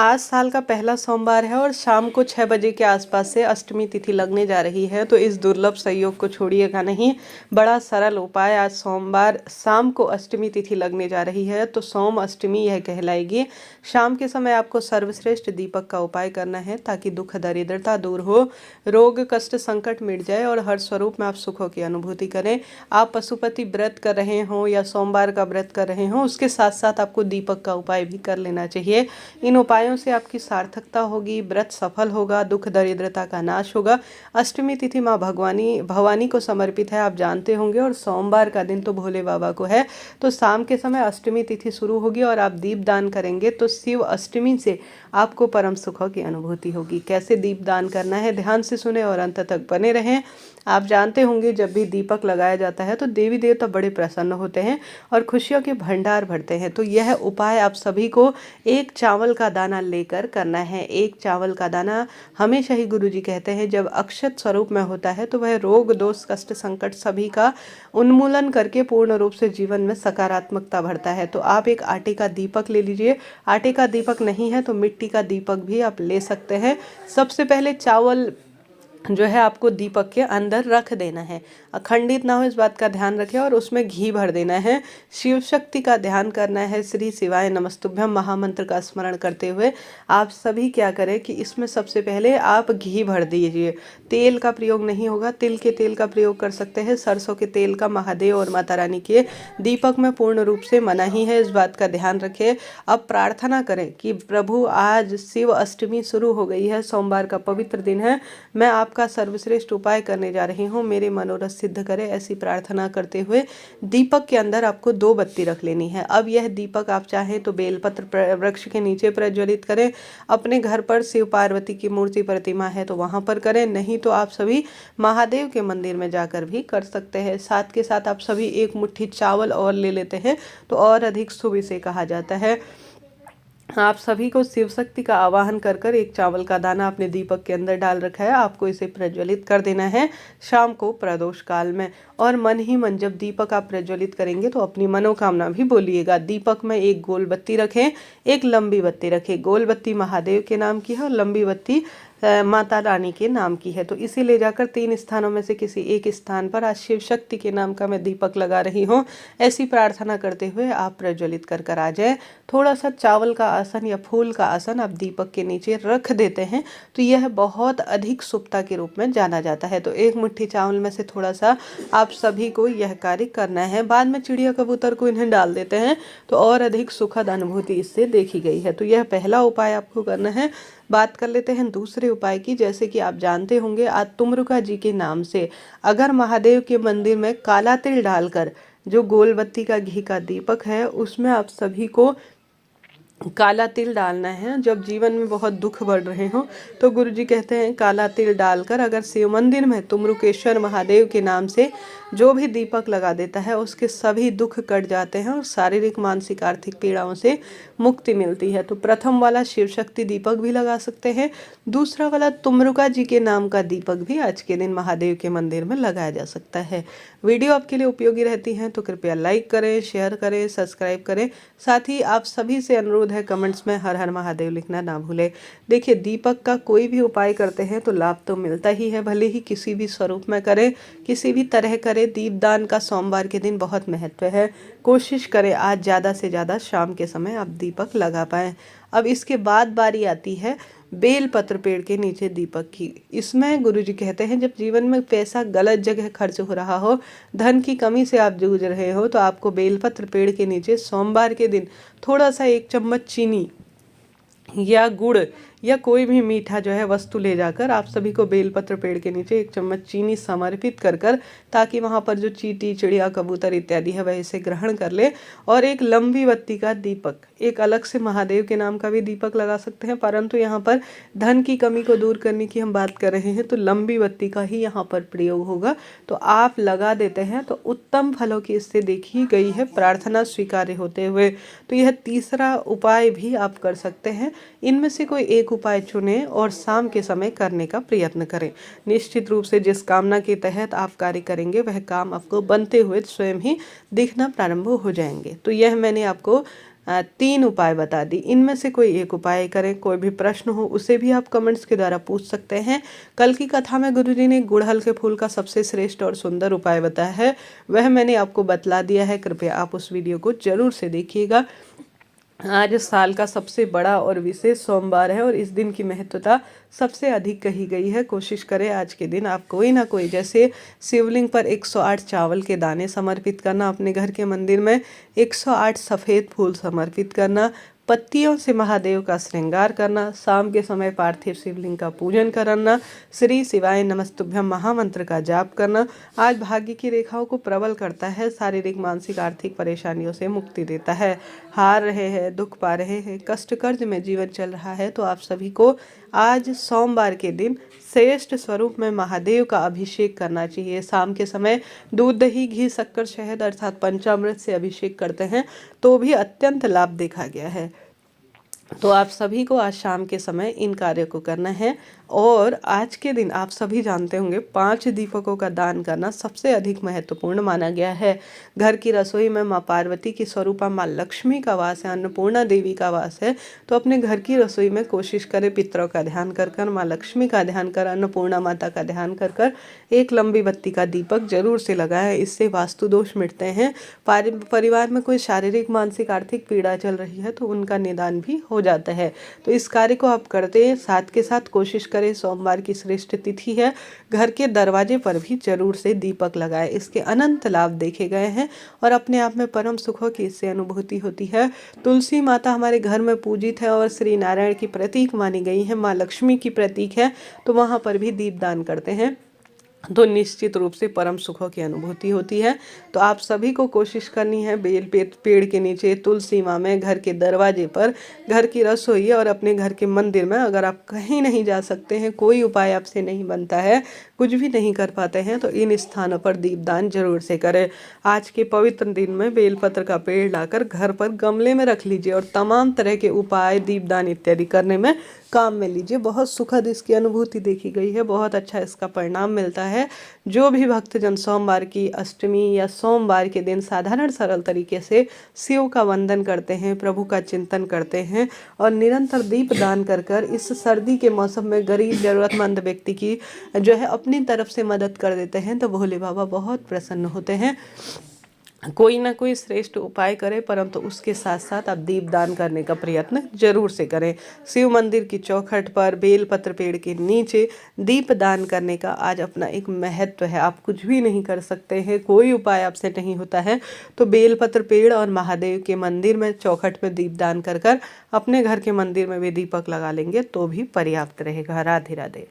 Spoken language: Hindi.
आज साल का पहला सोमवार है और शाम को 6 बजे के आसपास से अष्टमी तिथि लगने जा रही है। तो इस दुर्लभ संयोग को छोड़िएगा नहीं। बड़ा सरल उपाय, आज सोमवार शाम को अष्टमी तिथि लगने जा रही है तो सोम अष्टमी यह कहलाएगी। शाम के समय आपको सर्वश्रेष्ठ दीपक का उपाय करना है ताकि दुख दरिद्रता दूर हो, रोग कष्ट संकट मिट जाए और हर स्वरूप में आप सुखों की अनुभूति करें। आप पशुपति व्रत कर रहे हों या सोमवार का व्रत कर रहे हों, उसके साथ साथ आपको दीपक का उपाय भी कर लेना चाहिए। इन उपायों से आपकी सार्थकता होगी, व्रत सफल होगा, दुख दरिद्रता का नाश होगा। अष्टमी तिथि माँ भवानी को समर्पित है, आप जानते होंगे, और सोमवार का दिन तो भोले बाबा को है। तो शाम के समय अष्टमी तिथि शुरू होगी और आप दीप दान करेंगे तो शिव अष्टमी से आपको परम सुखों की अनुभूति होगी। कैसे दीप दान करना है ध्यान से सुने और अंत तक बने रहें। आप जानते होंगे जब भी दीपक लगाया जाता है तो देवी देवता बड़े प्रसन्न होते हैं और खुशियों के भंडार भरते हैं। तो यह उपाय आप सभी को एक चावल का दाना लेकर करना है। एक चावल का दाना हमेशा ही गुरुजी कहते हैं जब अक्षत स्वरूप में होता है तो वह रोग दोष कष्ट संकट सभी का उन्मूलन करके पूर्ण रूप से जीवन में सकारात्मकता भरता है। तो आप एक आटे का दीपक ले लीजिए। आटे का दीपक नहीं है तो मिट्टी का दीपक भी आप ले सकते हैं। सबसे पहले चावल जो है आपको दीपक के अंदर रख देना है, अखंडित ना हो इस बात का ध्यान रखें, और उसमें घी भर देना है। शिव शक्ति का ध्यान करना है, श्री शिवाय नमस्तुभ्यम महामंत्र का स्मरण करते हुए आप सभी क्या करें कि इसमें सबसे पहले आप घी भर दीजिए। तेल का प्रयोग नहीं होगा, तिल के तेल का प्रयोग कर सकते हैं, सरसों के तेल का महादेव और माता रानी के दीपक में पूर्ण रूप से मना ही है, इस बात का ध्यान रखें। अब प्रार्थना करें कि प्रभु आज शिव अष्टमी शुरू हो गई है, सोमवार का पवित्र दिन है, मैं आपका सर्वश्रेष्ठ उपाय करने जा रही हूँ, मेरे मनोरथ सिद्ध करे। ऐसी प्रार्थना करते हुए दीपक के अंदर आपको 2 बत्ती रख लेनी है। अब यह दीपक आप चाहें तो बेलपत्र वृक्ष के नीचे प्रज्वलित करें, अपने घर पर शिव पार्वती की मूर्ति प्रतिमा है तो वहां पर करें, नहीं तो आप सभी महादेव के मंदिर में जाकर भी कर सकते हैं। साथ के साथ आप सभी एक मुट्ठी चावल और ले लेते हैं तो और अधिक शुभ इसे कहा जाता है। आप सभी को शिव शक्ति का आवाहन कर कर एक चावल का दाना अपने दीपक के अंदर डाल रखा है, आपको इसे प्रज्वलित कर देना है शाम को प्रदोष काल में। और मन ही मन जब दीपक आप प्रज्वलित करेंगे तो अपनी मनोकामना भी बोलिएगा। दीपक में एक गोल बत्ती रखें, एक लंबी बत्ती रखें। गोल बत्ती महादेव के नाम की है और लंबी बत्ती माता रानी के नाम की है। तो इसे ले जाकर 3 स्थानों में से किसी एक स्थान पर आज शिव शक्ति के नाम का मैं दीपक लगा रही हूँ, ऐसी प्रार्थना करते हुए आप प्रज्वलित कर कर आ जाए। थोड़ा सा चावल का आसन या फूल का आसन आप दीपक के नीचे रख देते हैं तो यह बहुत अधिक शुभता के रूप में जाना जाता है। तो एक मुट्ठी चावल में से थोड़ा सा आप सभी को यह कार्य करना है। बाद में चिड़िया कबूतर को इन्हें डाल देते हैं तो और अधिक सुखद अनुभूति इससे देखी गई है। तो यह पहला उपाय आपको करना है। बात कर लेते हैं दूसरे उपाय की। जैसे कि आप जानते होंगे आज तुम्रुका जी के नाम से अगर महादेव के मंदिर में काला तिल डालकर जो गोल बत्ती का घी का दीपक है उसमें आप सभी को काला तिल डालना है। जब जीवन में बहुत दुख बढ़ रहे हो तो गुरुजी कहते हैं काला तिल डालकर अगर शिव मंदिर में तुम्रुकेश्वर महादेव के नाम से जो भी दीपक लगा देता है उसके सभी दुख कट जाते हैं और शारीरिक मानसिक आर्थिक पीड़ाओं से मुक्ति मिलती है। तो प्रथम वाला शिव शक्ति दीपक भी लगा सकते हैं, दूसरा वाला तुम्रुका जी के नाम का दीपक भी आज के दिन महादेव के मंदिर में लगाया जा सकता है। वीडियो आपके लिए उपयोगी रहती है तो कृपया लाइक करें, शेयर करें, सब्सक्राइब करें। साथ ही आप सभी से अनुरोध है कमेंट्स में हर हर महादेव लिखना ना भूलें। देखिए दीपक का कोई भी उपाय करते हैं तो लाभ तो मिलता ही है, भले ही किसी भी स्वरूप में करें, किसी भी तरह करें। दीपदान का सोमवार के दिन बहुत महत्व है। कोशिश करें आज ज़्यादा से ज़्यादा शाम के समय आप दीपक लगा पाएँ। अब इसके बाद बारी आती है बेलपत्र पेड़ के नीचे दीपक की। इसमें गुरुजी कहते हैं जब जीवन में पैसा गलत जगह खर्च हो रहा हो, धन की कमी से आप जूझ रहे हो तो आपको बेलपत्र पेड़ के नीचे सोमवार के दिन थोड़ा सा 1 चम्मच चीनी या गुड़ या कोई भी मीठा जो है वस्तु ले जाकर आप सभी को बेलपत्र पेड़ के नीचे 1 चम्मच चीनी समर्पित कर कर, ताकि वहाँ पर जो चींटी चिड़िया कबूतर इत्यादि है वह इसे ग्रहण कर ले। और एक लंबी बत्ती का दीपक, एक अलग से महादेव के नाम का भी दीपक लगा सकते हैं, परंतु यहाँ पर धन की कमी को दूर करने की हम बात कर रहे हैं तो लंबी बत्ती का ही यहाँ पर प्रयोग होगा। तो आप लगा देते हैं तो उत्तम फलों की इससे देखी गई है प्रार्थना स्वीकार्य होते हुए। तो यह तीसरा उपाय भी आप कर सकते हैं। इनमें से कोई एक उपाय चुनें और शाम के समय करने का प्रयत्न करें। निश्चित रूप से जिस कामना के तहत आप कार्य करेंगे वह काम आपको बनते हुए स्वयं ही दिखना प्रारंभ हो जाएंगे। तो यह मैंने आपको 3 उपाय बता दी, इनमें से कोई एक उपाय करें। कोई भी प्रश्न हो उसे भी आप कमेंट्स के द्वारा पूछ सकते हैं। कल की कथा में गुरुजी ने गुड़हल के फूल का सबसे श्रेष्ठ और सुंदर उपाय बताया है, वह मैंने आपको बतला दिया है। कृपया आप उस वीडियो को जरूर से देखिएगा। आज साल का सबसे बड़ा और विशेष सोमवार है और इस दिन की महत्वता सबसे अधिक कही गई है। कोशिश करें आज के दिन आप कोई ना कोई, जैसे शिवलिंग पर 108 चावल के दाने समर्पित करना, अपने घर के मंदिर में 108 सफ़ेद फूल समर्पित करना, पत्तियों से महादेव का श्रृंगार करना, शाम के समय पार्थिव शिवलिंग का पूजन करना, श्री शिवाय नमस्तुभ्यम महामंत्र का जाप करना। आज भाग्य की रेखाओं को प्रबल करता है, शारीरिक मानसिक आर्थिक परेशानियों से मुक्ति देता है। हार रहे हैं, दुख पा रहे हैं, कष्ट कर्ज में जीवन चल रहा है तो आप सभी को आज सोमवार के दिन श्रेष्ठ स्वरूप में महादेव का अभिषेक करना चाहिए। शाम के समय दूध दही घी शक्कर शहद अर्थात पंचामृत से अभिषेक करते हैं तो भी अत्यंत लाभ देखा गया है। तो आप सभी को आज शाम के समय इन कार्यों को करना है। और आज के दिन आप सभी जानते होंगे 5 दीपकों का दान करना सबसे अधिक महत्वपूर्ण माना गया है। घर की रसोई में माँ पार्वती की स्वरूपा माँ लक्ष्मी का वास है, अन्नपूर्णा देवी का वास है, तो अपने घर की रसोई में कोशिश करें पितरों का ध्यान कर कर, माँ लक्ष्मी का ध्यान कर, अन्नपूर्णा माता का ध्यान कर कर एक लंबी बत्ती का दीपक जरूर से लगाएं। इससे वास्तु दोष मिटते हैं। परिवार में कोई शारीरिक मानसिक आर्थिक पीड़ा चल रही है तो उनका निदान भी हो जाता है। तो इस कार्य को आप करते हैं, साथ के साथ कोशिश करें, सोमवार की श्रेष्ठ तिथि है, घर के दरवाजे पर भी जरूर से दीपक लगाएं। इसके अनंत लाभ देखे गए हैं और अपने आप में परम सुखों की इससे अनुभूति होती है। तुलसी माता हमारे घर में पूजित है और श्री नारायण की प्रतीक मानी गई है, माँ लक्ष्मी की प्रतीक है, तो वहाँ पर भी दीपदान करते हैं तो निश्चित रूप से परम सुखों की अनुभूति होती है। तो आप सभी को कोशिश करनी है बेल पेड़ के नीचे, तुलसी माँ में, घर के दरवाजे पर, घर की रसोई और अपने घर के मंदिर में। अगर आप कहीं नहीं जा सकते हैं, कोई उपाय आपसे नहीं बनता है, कुछ भी नहीं कर पाते हैं, तो इन स्थानों पर दीपदान जरूर से करें। आज के पवित्र दिन में बेलपत्र का पेड़ लाकर घर पर गमले में रख लीजिए और तमाम तरह के उपाय दीपदान इत्यादि करने में काम में लीजिए। बहुत सुखद इसकी अनुभूति देखी गई है, बहुत अच्छा इसका परिणाम मिलता है। जो भी भक्तजन सोमवार की अष्टमी या सोमवार के दिन साधारण सरल तरीके से शिव का वंदन करते हैं, प्रभु का चिंतन करते हैं और निरंतर दीप दान कर कर इस सर्दी के मौसम में गरीब जरूरतमंद व्यक्ति की जो है अपनी तरफ से मदद कर देते हैं, तो भोले बाबा बहुत प्रसन्न होते हैं। कोई ना कोई श्रेष्ठ उपाय करें, परंतु उसके साथ साथ आप दीपदान करने का प्रयत्न जरूर से करें। शिव मंदिर की चौखट पर बेलपत्र पेड़ के नीचे दीपदान करने का आज अपना एक महत्व है। आप कुछ भी नहीं कर सकते हैं, कोई उपाय आपसे नहीं होता है, तो बेलपत्र पेड़ और महादेव के मंदिर में चौखट में दीपदान कर कर अपने घर के मंदिर में भी दीपक लगा लेंगे तो भी पर्याप्त रहेगा। राधे राधे।